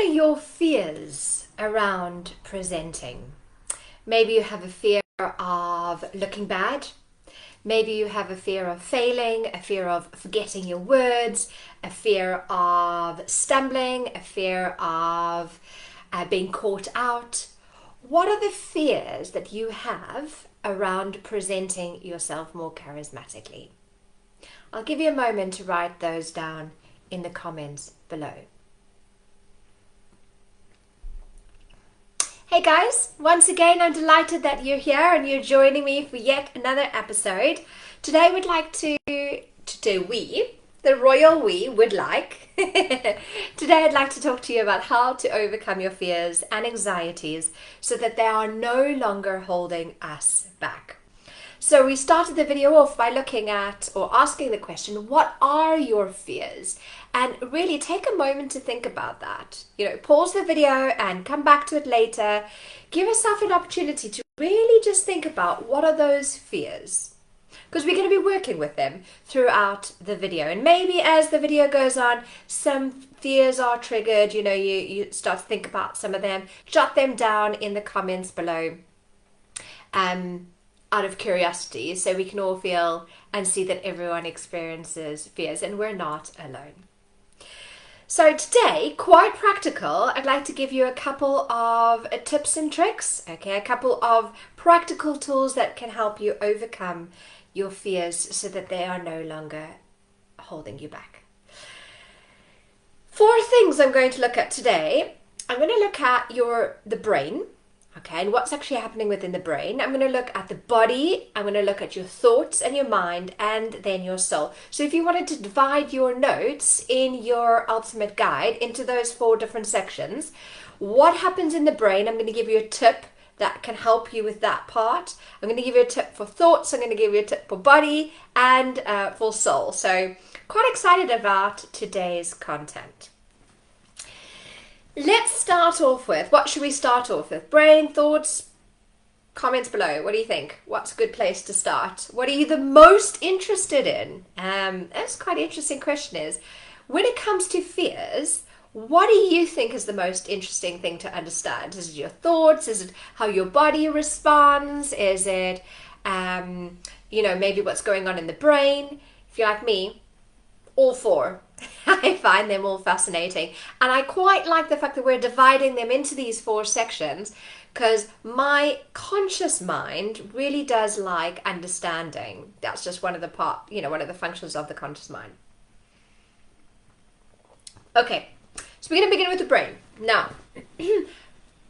are your fears around presenting? Maybe you have a fear of looking bad. Maybe you have a fear of failing, a fear of forgetting your words, a fear of stumbling, a fear of being caught out. What are the fears that you have around presenting yourself more charismatically? I'll give you a moment to write those down in the comments below. Hey guys, once again I'm delighted that you're here and you're joining me for yet another episode. Today we'd like the royal we would like, today I'd like to talk to you about how to overcome your fears and anxieties so that they are no longer holding us back. So we started the video off by looking at or asking the question, what are your fears? And really take a moment to think about that. Pause the video and come back to it later. Give yourself an opportunity to really just think about what are those fears. Because we're going to be working with them throughout the video. And maybe as the video goes on, some fears are triggered. You start to think about some of them. Jot them down in the comments below. Out of curiosity, so we can all feel and see that everyone experiences fears and we're not alone. So today, quite practical, I'd like to give you a couple of tips and tricks, a couple of practical tools that can help you overcome your fears so that they are no longer holding you back. 4 things I'm going to look at today. I'm going to look at the brain. And what's actually happening within the brain. I'm going to look at the body, I'm going to look at your thoughts and your mind, and then your soul. So if you wanted to divide your notes in your ultimate guide into those 4 different sections, what happens in the brain, I'm going to give you a tip that can help you with that part. I'm going to give you a tip for thoughts, I'm going to give you a tip for body, and for soul. So quite excited about today's content. Let's start off with, what should we start off with? Brain, thoughts, comments below. What do you think? What's a good place to start? What are you the most interested in? That's quite an interesting question is, when it comes to fears, what do you think is the most interesting thing to understand? Is it your thoughts? Is it how your body responds? Is it, maybe what's going on in the brain? If you're like me, all 4. I find them all fascinating, and I quite like the fact that we're dividing them into these 4 sections because my conscious mind really does like understanding. That's just one of the functions of the conscious mind. Okay, so we're going to begin with the brain. Now,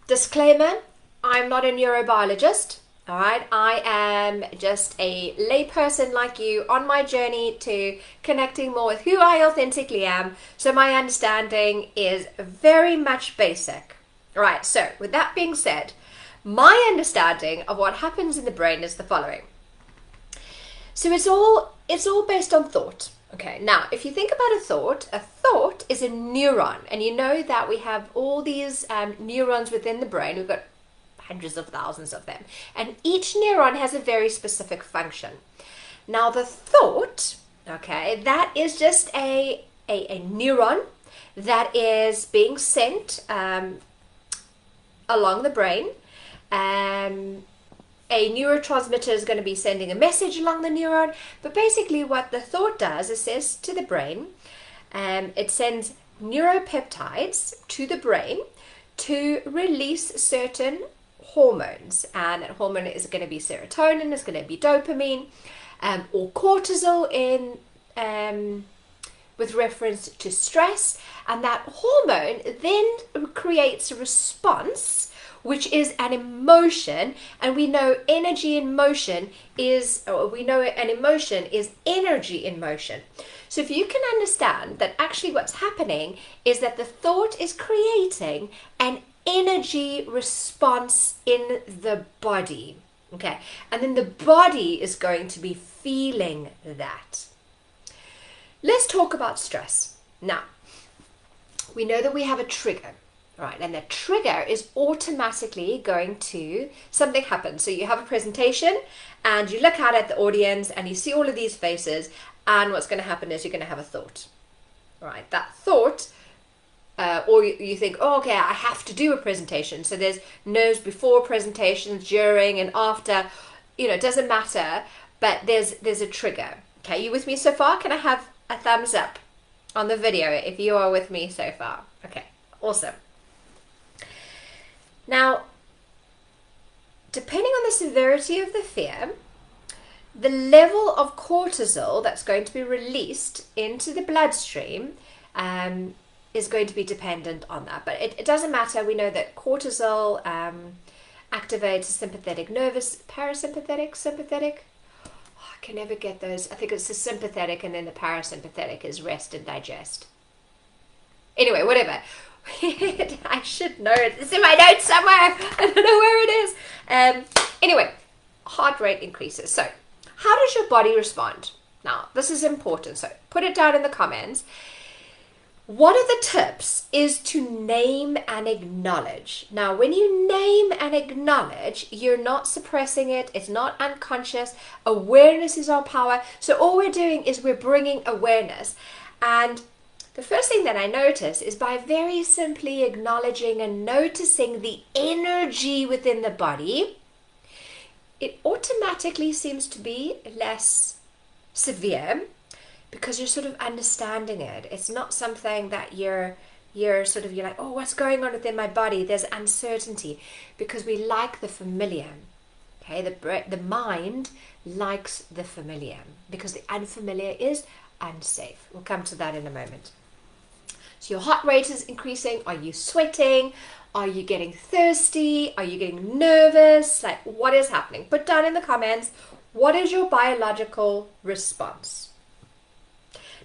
disclaimer, I'm not a neurobiologist. All right, I am just a layperson like you on my journey to connecting more with who I authentically am. So my understanding is very much basic. All right, so with that being said, my understanding of what happens in the brain is the following. So it's all based on thought. Okay, now if you think about a thought is a neuron, and you know that we have all these neurons within the brain. We've got hundreds of thousands of them, and each neuron has a very specific function. Now the thought, that is just a neuron that is being sent along the brain. A neurotransmitter is going to be sending a message along the neuron, but basically what the thought does is says to the brain, it sends neuropeptides to the brain to release certain hormones, and that hormone is going to be serotonin, it's going to be dopamine, or cortisol with reference to stress, and that hormone then creates a response which is an emotion, and we know energy in motion is, or we know an emotion is energy in motion. So if you can understand that actually what's happening is that the thought is creating an energy response in the body, and then the body is going to be feeling that. Let's talk about stress. Now, we know that we have a trigger, right? And the trigger is automatically going to, something happens. So you have a presentation and you look out at the audience and you see all of these faces, and what's going to happen is you're going to have a thought, right? That thought or you think, oh, okay, I have to do a presentation. So there's nerves before presentations, during and after. It doesn't matter, but there's a trigger. Okay, you with me so far? Can I have a thumbs up on the video if you are with me so far? Okay, awesome. Now, depending on the severity of the fear, the level of cortisol that's going to be released into the bloodstream is going to be dependent on that. But it doesn't matter. We know that cortisol activates sympathetic nervous, parasympathetic, sympathetic. Oh, I can never get those. I think it's the sympathetic, and then the parasympathetic is rest and digest. Anyway, whatever. I should know it. It's in my notes somewhere. I don't know where it is. Anyway, heart rate increases. So, how does your body respond? Now, this is important. So, put it down in the comments. One of the tips is to name and acknowledge. Now, when you name and acknowledge, you're not suppressing it. It's not unconscious. Awareness is our power. So all we're doing is we're bringing awareness. And the first thing that I notice is by very simply acknowledging and noticing the energy within the body, it automatically seems to be less severe, because you're sort of understanding it. It's not something that you're like, oh, what's going on within my body? There's uncertainty, because we like the familiar. Okay, the mind likes the familiar, because the unfamiliar is unsafe. We'll come to that in a moment. So your heart rate is increasing. Are you sweating? Are you getting thirsty? Are you getting nervous? Like, what is happening? Put down in the comments, what is your biological response?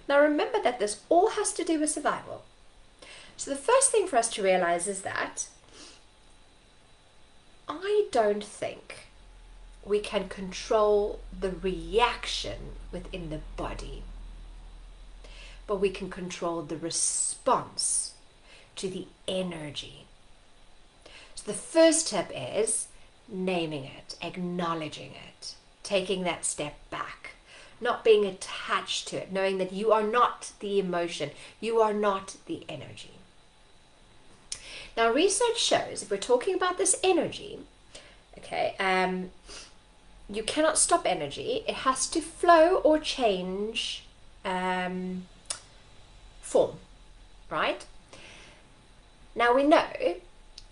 Now remember that this all has to do with survival. So the first thing for us to realize is that I don't think we can control the reaction within the body, but we can control the response to the energy. So the first tip is naming it, acknowledging it, taking that step back. Not being attached to it, knowing that you are not the emotion, you are not the energy. Now, research shows, if we're talking about this energy, okay, you cannot stop energy. It has to flow or change form, right? Now, we know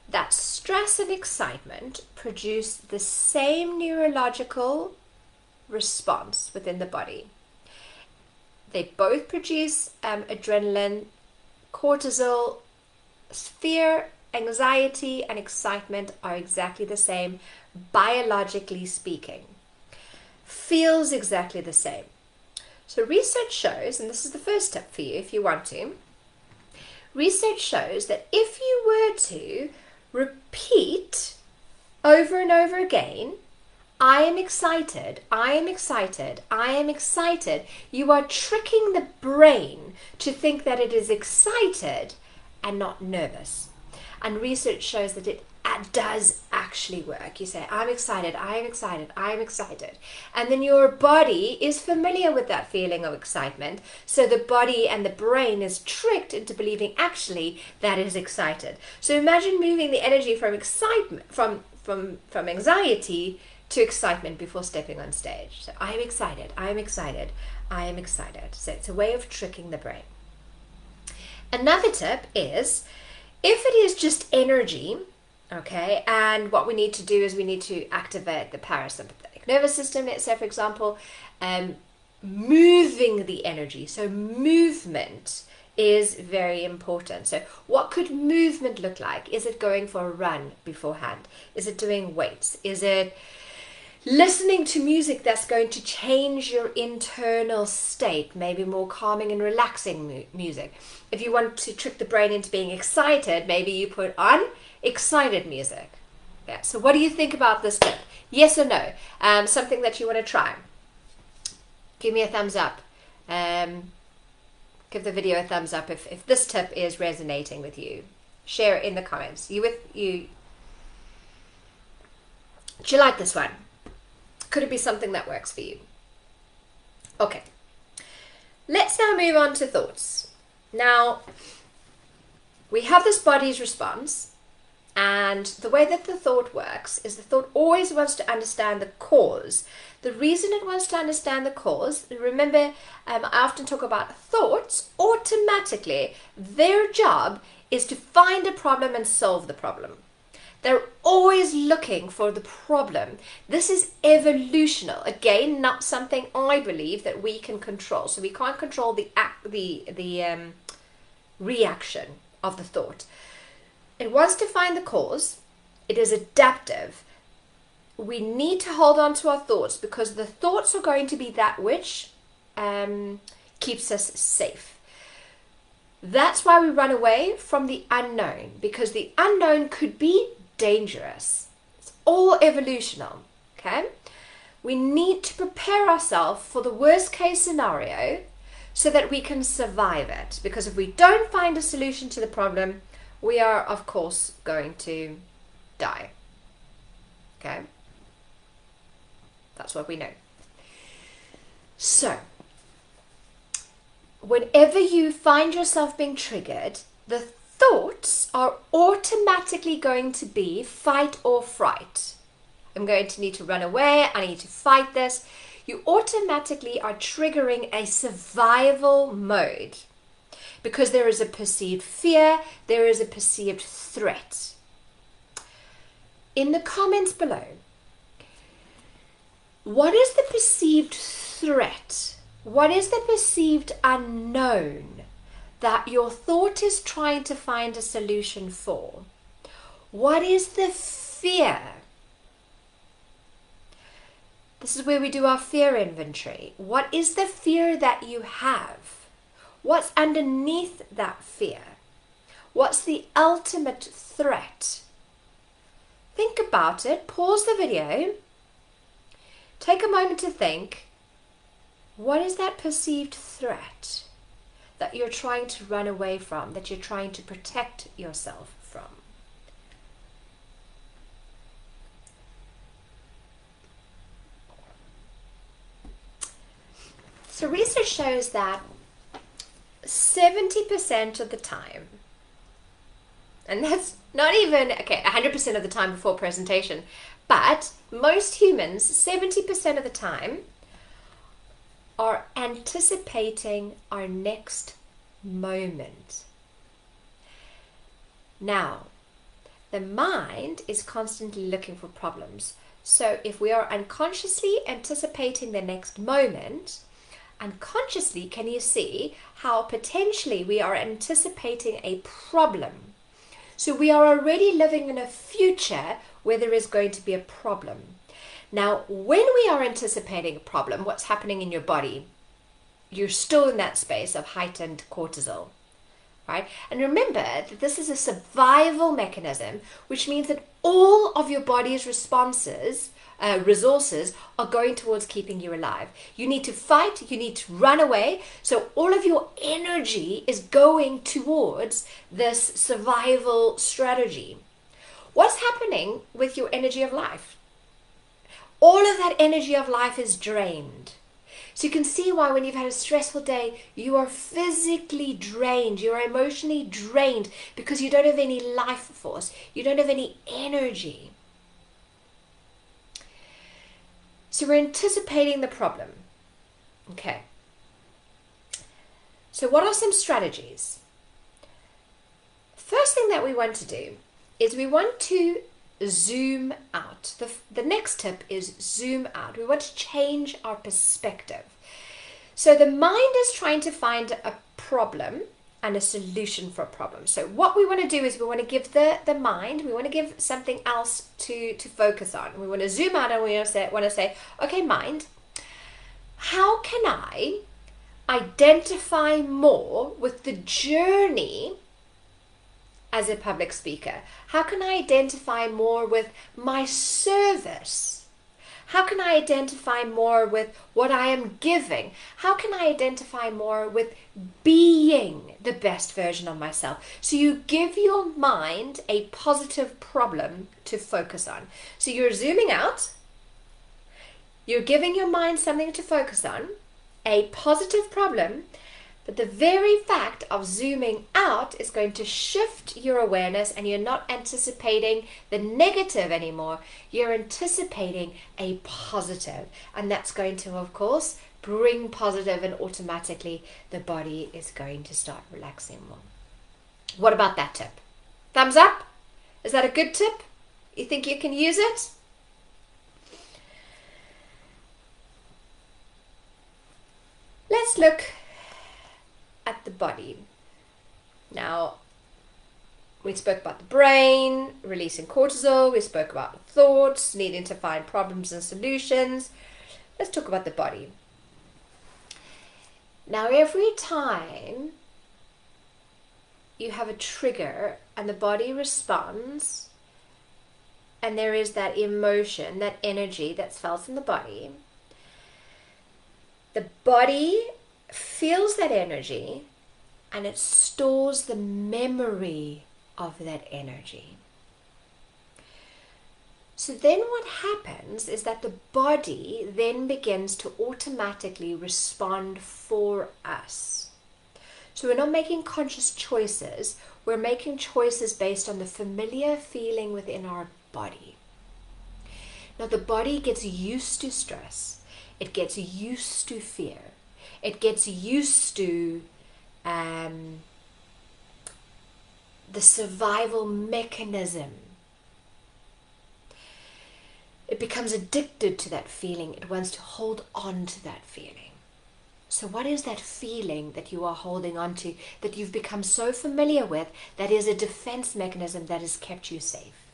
that stress and excitement produce the same neurological response within the body. They both produce adrenaline, cortisol. Fear, anxiety, and excitement are exactly the same, biologically speaking. Feels exactly the same. So research shows, and this is the first step for you if you want to, research shows that if you were to repeat over and over again, I am excited, I am excited, I am excited, you are tricking the brain to think that it is excited and not nervous. And research shows that it does actually work. You say, I'm excited, I am excited, I am excited. And then your body is familiar with that feeling of excitement. So the body and the brain is tricked into believing actually that is excited. So imagine moving the energy from excitement, from anxiety to excitement before stepping on stage. So I am excited, I am excited, I am excited. So it's a way of tricking the brain. Another tip is, if it is just energy, okay, and what we need to do is we need to activate the parasympathetic nervous system, let's say, for example, moving the energy. So movement is very important. So what could movement look like? Is it going for a run beforehand? Is it doing weights? Is it listening to music that's going to change your internal state, maybe more calming and relaxing music? If you want to trick the brain into being excited, maybe you put on excited music. Yeah. So what do you think about this tip? Yes or no? Something that you want to try? Give me a thumbs up. Give the video a thumbs up if this tip is resonating with you. Share it in the comments. Do you like this one? Could it be something that works for you? Okay. Let's now move on to thoughts. Now, we have this body's response, and the way that the thought works is the thought always wants to understand the cause. The reason it wants to understand the cause, remember, I often talk about thoughts. Automatically, their job is to find a problem and solve the problem. They're always looking for the problem. This is evolutional. Again, not something I believe that we can control. So we can't control the reaction of the thought. It wants to find the cause. It is adaptive. We need to hold on to our thoughts because the thoughts are going to be that which keeps us safe. That's why we run away from the unknown, because the unknown could be dangerous. It's all evolutional, okay? We need to prepare ourselves for the worst case scenario so that we can survive it. Because if we don't find a solution to the problem, we are, of course, going to die. Okay? That's what we know. So, whenever you find yourself being triggered, the thoughts are automatically going to be fight or fright. I'm going to need to run away. I need to fight this. You automatically are triggering a survival mode because there is a perceived fear, there is a perceived threat. In the comments below, what is the perceived threat? What is the perceived unknown that your thought is trying to find a solution for? What is the fear? This is where we do our fear inventory. What is the fear that you have? What's underneath that fear? What's the ultimate threat? Think about it. Pause the video. Take a moment to think. What is that perceived threat that you're trying to run away from, that you're trying to protect yourself from? So research shows that 70% of the time, and that's not even, 100% of the time before presentation, but most humans, 70% of the time, are anticipating our next moment. Now, the mind is constantly looking for problems. So if we are unconsciously anticipating the next moment, unconsciously, can you see how potentially we are anticipating a problem? So we are already living in a future where there is going to be a problem. Now, when we are anticipating a problem, what's happening in your body? You're still in that space of heightened cortisol, right? And remember that this is a survival mechanism, which means that all of your body's resources are going towards keeping you alive. You need to fight, you need to run away. So all of your energy is going towards this survival strategy. What's happening with your energy of life? All of that energy of life is drained. So you can see why when you've had a stressful day, you are physically drained, you're emotionally drained because you don't have any life force, you don't have any energy. So we're anticipating the problem. Okay. So what are some strategies? First thing that we want to do is we want to zoom out. The next tip is zoom out. We want to change our perspective. So the mind is trying to find a problem and a solution for a problem. So what we want to do is we want to give the mind, we want to give something else to focus on. We want to zoom out and we want to say, okay, mind, how can I identify more with the journey as a public speaker? How can I identify more with my service? How can I identify more with what I am giving? How can I identify more with being the best version of myself? So you give your mind a positive problem to focus on. So you're zooming out, you're giving your mind something to focus on, a positive problem, But the very fact of zooming out is going to shift your awareness, and you're not anticipating the negative anymore. You're anticipating a positive, and that's going to, of course, bring positive, and automatically the body is going to start relaxing more. What about that tip? Thumbs up? Is that a good tip? You think you can use it? Let's look at the body. Now, we spoke about the brain, releasing cortisol. We spoke about thoughts, needing to find problems and solutions. Let's talk about the body. Now, every time you have a trigger and the body responds, and there is that emotion, that energy that's felt in the body feels that energy, and it stores the memory of that energy. So then what happens is that the body then begins to automatically respond for us. So we're not making conscious choices, we're making choices based on the familiar feeling within our body. Now the body gets used to stress, it gets used to fear, it gets used to the survival mechanism. It becomes addicted to that feeling. It wants to hold on to that feeling. So what is that feeling that you are holding on to, that you've become so familiar with, that is a defense mechanism that has kept you safe?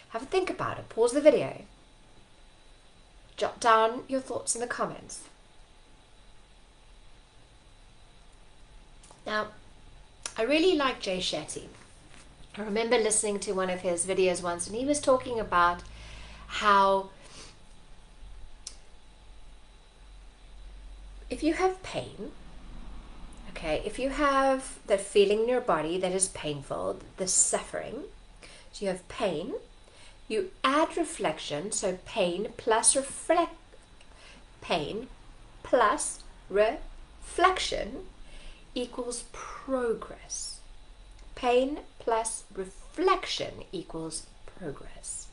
Have a think about it. Pause the video. Jot down your thoughts in the comments. Now, I really like Jay Shetty. I remember listening to one of his videos once, and he was talking about how if you have pain, okay, if you have that feeling in your body that is painful, the suffering, so you have pain, you add reflection, so pain plus reflection equals progress. Pain plus reflection equals progress.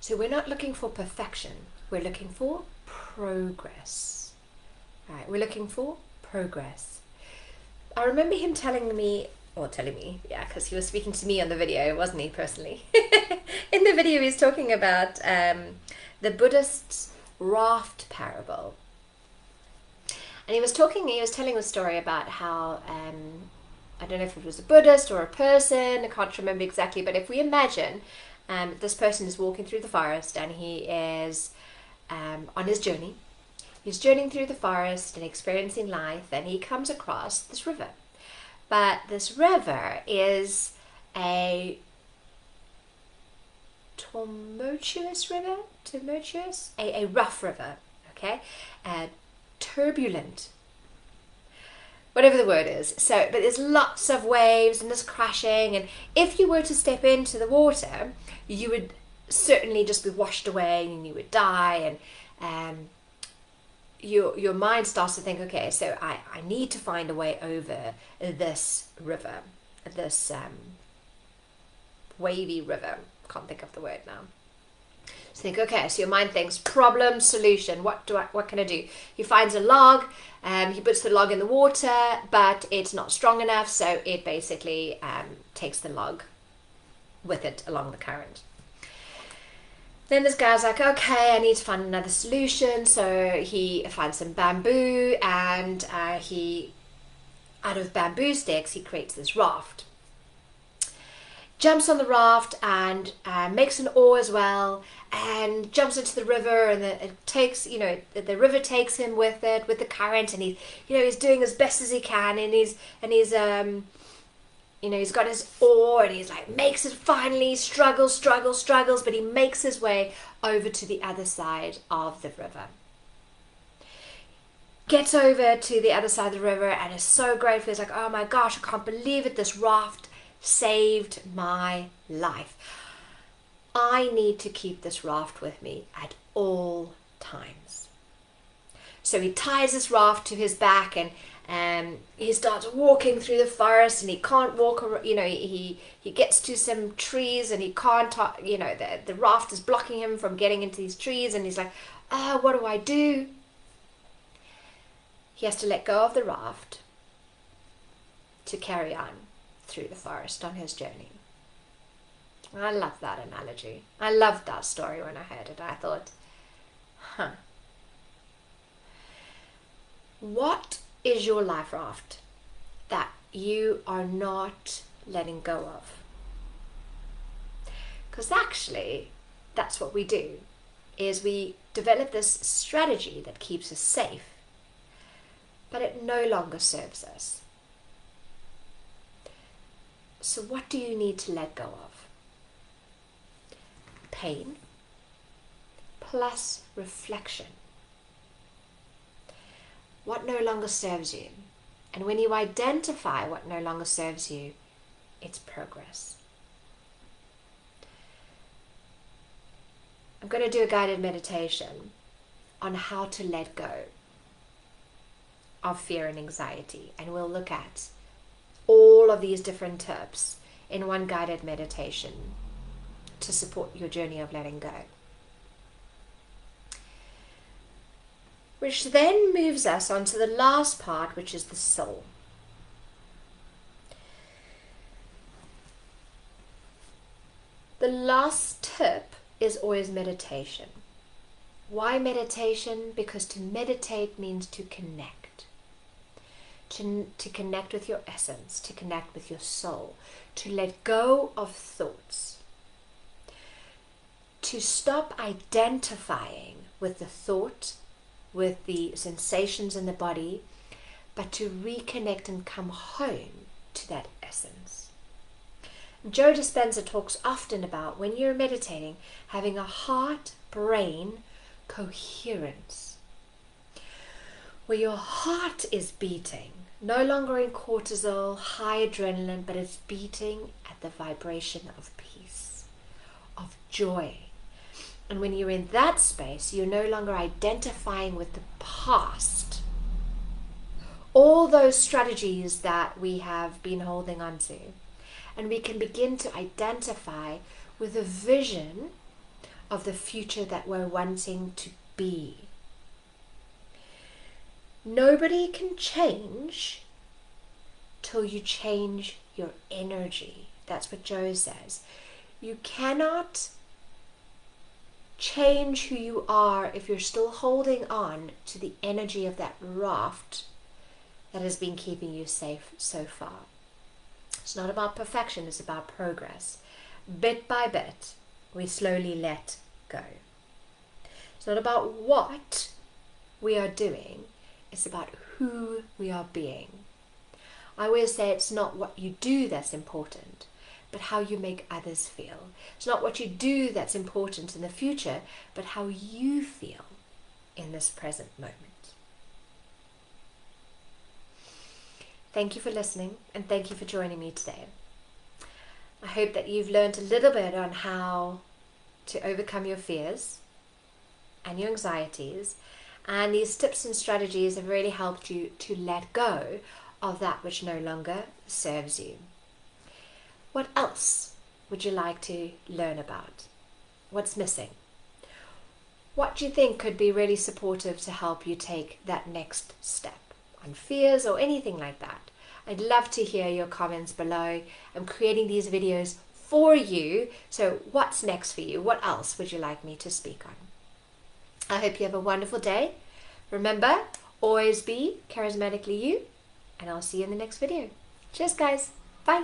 So we're not looking for perfection, we're looking for progress. Right, we're looking for progress. I remember him telling me, yeah, because he was speaking to me on the video, wasn't he, personally? In the video he's talking about the Buddhist Raft parable. And he was telling a story about how, I don't know if it was a Buddhist or a person, I can't remember exactly, but if we imagine this person is walking through the forest, and he is on his journey. He's journeying through the forest and experiencing life, and he comes across this river. But this river is a tumultuous river, a rough river, okay? Turbulent, whatever the word is. So, but there's lots of waves and there's crashing, and if you were to step into the water, you would certainly just be washed away and you would die, and your mind starts to think, okay, so I need to find a way over this river, this wavy river. Can't think of the word now. So think, okay, so your mind thinks problem, solution, what can I do? He finds a log, he puts the log in the water, but it's not strong enough, so it basically takes the log with it along the current. Then this guy's like, okay, I need to find another solution, so he finds some bamboo, and out of bamboo sticks, he creates this raft. Jumps on the raft and makes an oar as well, and jumps into the river, and the river takes him with it, with the current, and he's doing as best as he can, and he's got his oar, and he's like makes it finally, struggles, but he makes his way over to the other side of the river. Gets over to the other side of the river and is so grateful. He's like, oh my gosh, I can't believe it, this raft saved my life. I need to keep this raft with me at all times. So he ties his raft to his back, and he starts walking through the forest, and he can't walk, he gets to some trees and he can't, the raft is blocking him from getting into these trees, and he's like, what do I do? He has to let go of the raft to carry on through the forest on his journey. I love that analogy. I loved that story when I heard it. I thought, what is your life raft that you are not letting go of? Because actually, that's what we do, is we develop this strategy that keeps us safe, but it no longer serves us. So what do you need to let go of? Pain plus reflection. What no longer serves you? And when you identify what no longer serves you, it's progress. I'm going to do a guided meditation on how to let go of fear and anxiety, and we'll look at all of these different tips in one guided meditation to support your journey of letting go. Which then moves us on to the last part, which is the soul. The last tip is always meditation. Why meditation? Because to meditate means to connect. To connect with your essence, to connect with your soul, to let go of thoughts, to stop identifying with the thought, with the sensations in the body, but to reconnect and come home to that essence. Joe Dispenza talks often about, when you're meditating, having a heart-brain coherence, where your heart is beating, no longer in cortisol, high adrenaline, but it's beating at the vibration of peace, of joy. And when you're in that space, you're no longer identifying with the past, all those strategies that we have been holding on to. And we can begin to identify with a vision of the future that we're wanting to be. Nobody can change till you change your energy. That's what Joe says. You cannot change who you are if you're still holding on to the energy of that raft that has been keeping you safe so far. It's not about perfection, it's about progress. Bit by bit, we slowly let go. It's not about what we are doing, it's about who we are being. I always say it's not what you do that's important, but how you make others feel. It's not what you do that's important in the future, but how you feel in this present moment. Thank you for listening, and thank you for joining me today. I hope that you've learned a little bit on how to overcome your fears and your anxieties, and these tips and strategies have really helped you to let go of that which no longer serves you. What else would you like to learn about? What's missing? What do you think could be really supportive to help you take that next step on fears or anything like that? I'd love to hear your comments below. I'm creating these videos for you. So what's next for you? What else would you like me to speak on? I hope you have a wonderful day. Remember, always be charismatically you, and I'll see you in the next video. Cheers, guys. Bye.